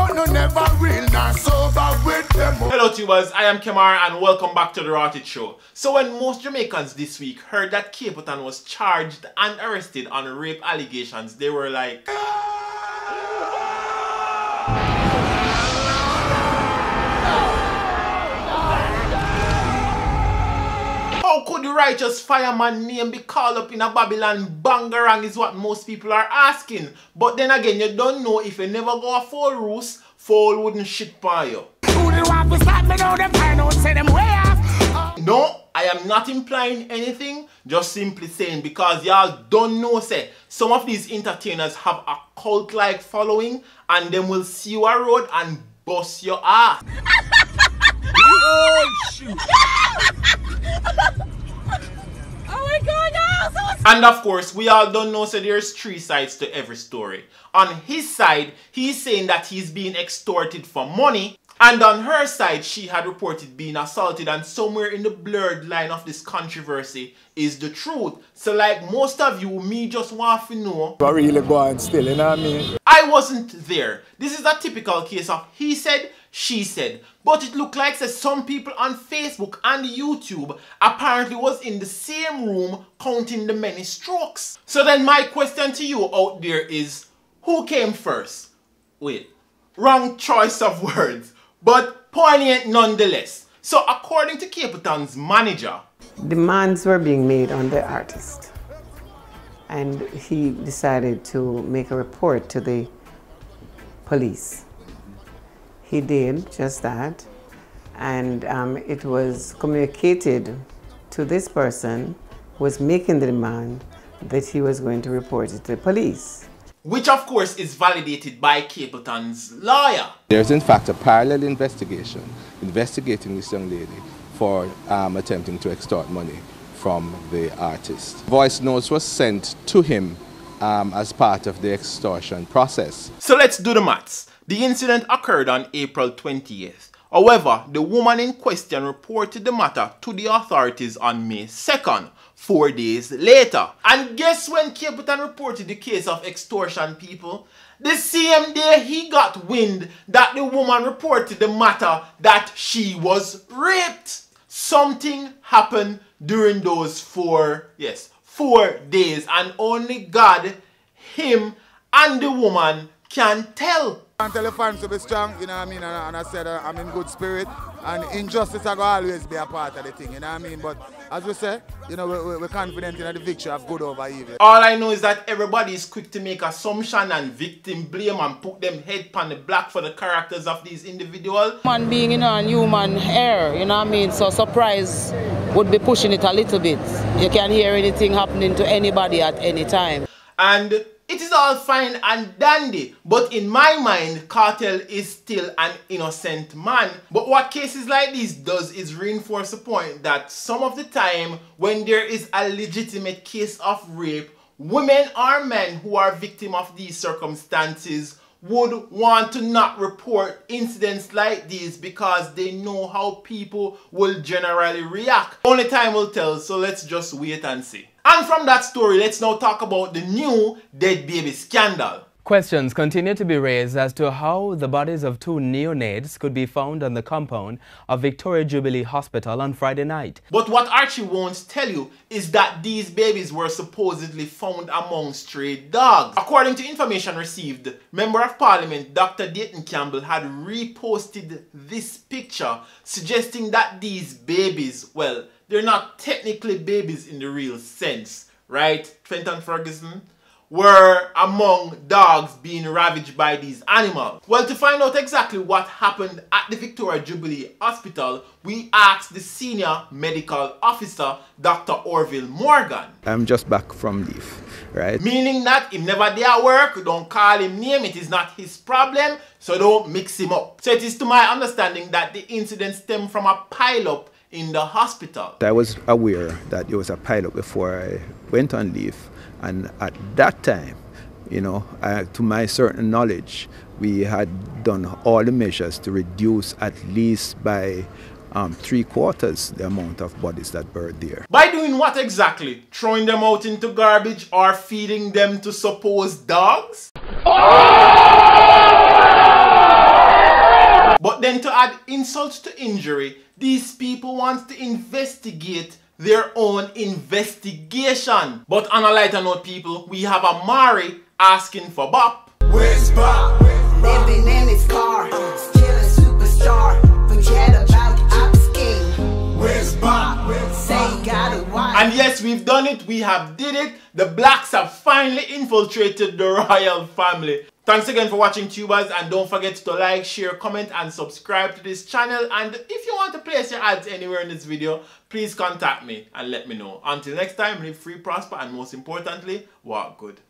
no never real, not sober with them. Hello tubers, I am Kemar and welcome back to the RoundUp show. So when most Jamaicans this week heard that Capleton was charged and arrested on rape allegations, they were like, how could the righteous fireman name be called up in a Babylon bangarang is what most people are asking. But then again, you don't know if you never go a full roost, fowl wouldn't shit by you. No, I am not implying anything, just simply saying because y'all don't know say some of these entertainers have a cult-like following and them will see you a road and bust your ass. Oh shoot. Oh my God, no! And of course, we all don't know so there's three sides to every story. On his side, he's saying that he's being extorted for money. And on her side, she had reported being assaulted, and somewhere in the blurred line of this controversy is the truth. So like most of you, me just want to know. But really going still, you know what I mean? I wasn't there. This is a typical case of he said, she said. But it looked like some people on Facebook and YouTube apparently was in the same room counting the many strokes. So then my question to you out there is, who came first? Wait, wrong choice of words. But poignant nonetheless. So according to Capleton's manager, demands were being made on the artist, and he decided to make a report to the police. He did just that, and it was communicated to this person who was making the demand that he was going to report it to the police. Which of course is validated by Capleton's lawyer. There's in fact a parallel investigation investigating this young lady for attempting to extort money from the artist. Voice notes was sent to him as part of the extortion process. So let's do the maths. The incident occurred on April 20th. However, the woman in question reported the matter to the authorities on May 2nd. 4 days later. And guess when Capleton reported the case of extortion, people? The same day he got wind that the woman reported the matter that she was raped. Something happened during those 4 days, and only God, him, and the woman can tell. I tell the fans to be strong, you know what I mean, and I said I'm in good spirit, and injustice will always be a part of the thing, you know what I mean, but as we say, you know, we're confident in the victory of good over evil. All I know is that everybody is quick to make assumption and victim blame and put them head on the black for the characters of these individuals. Man being, you know, a human error, you know what I mean, so surprise would be pushing it a little bit. You can hear anything happening to anybody at any time. And it is all fine and dandy, but in my mind, Cartel is still an innocent man. But what cases like this does is reinforce the point that some of the time when there is a legitimate case of rape, women or men who are victims of these circumstances would want to not report incidents like these because they know how people will generally react. Only time will tell, so let's just wait and see. And from that story, let's now talk about the new dead baby scandal. Questions continue to be raised as to how the bodies of two neonates could be found on the compound of Victoria Jubilee Hospital on Friday night. But what Archie won't tell you is that these babies were supposedly found among stray dogs. According to information received, Member of Parliament Dr. Dayton Campbell had reposted this picture suggesting that these babies, well, they're not technically babies in the real sense, right? Fenton Ferguson? Were among dogs being ravaged by these animals. Well, to find out exactly what happened at the Victoria Jubilee Hospital, we asked the senior medical officer, Dr. Orville Morgan. I'm just back from leave, right? Meaning that if never there at work, don't call him name, it is not his problem, so don't mix him up. So it is to my understanding that the incident stemmed from a pile-up in the hospital. I was aware that there was a pile-up before I went on leave. And at that time, you know, to my certain knowledge, we had done all the measures to reduce at least by 3/4 the amount of bodies that were there. By doing what exactly? Throwing them out into garbage or feeding them to supposed dogs? add insult to injury, these people want to investigate their own investigation. But on a lighter note, people, we have Amari asking for bop. Where's Bob? Living in his car, still a superstar. Forget about op scheme. Where's Bob? Say you got a wife. And yes, we've done it. We have did it. The blacks have finally infiltrated the royal family. Thanks again for watching, tubers, and don't forget to like, share, comment, and subscribe to this channel. And if you want to place your ads anywhere in this video, please contact me and let me know. Until next time, live free, prosper, and most importantly, walk good.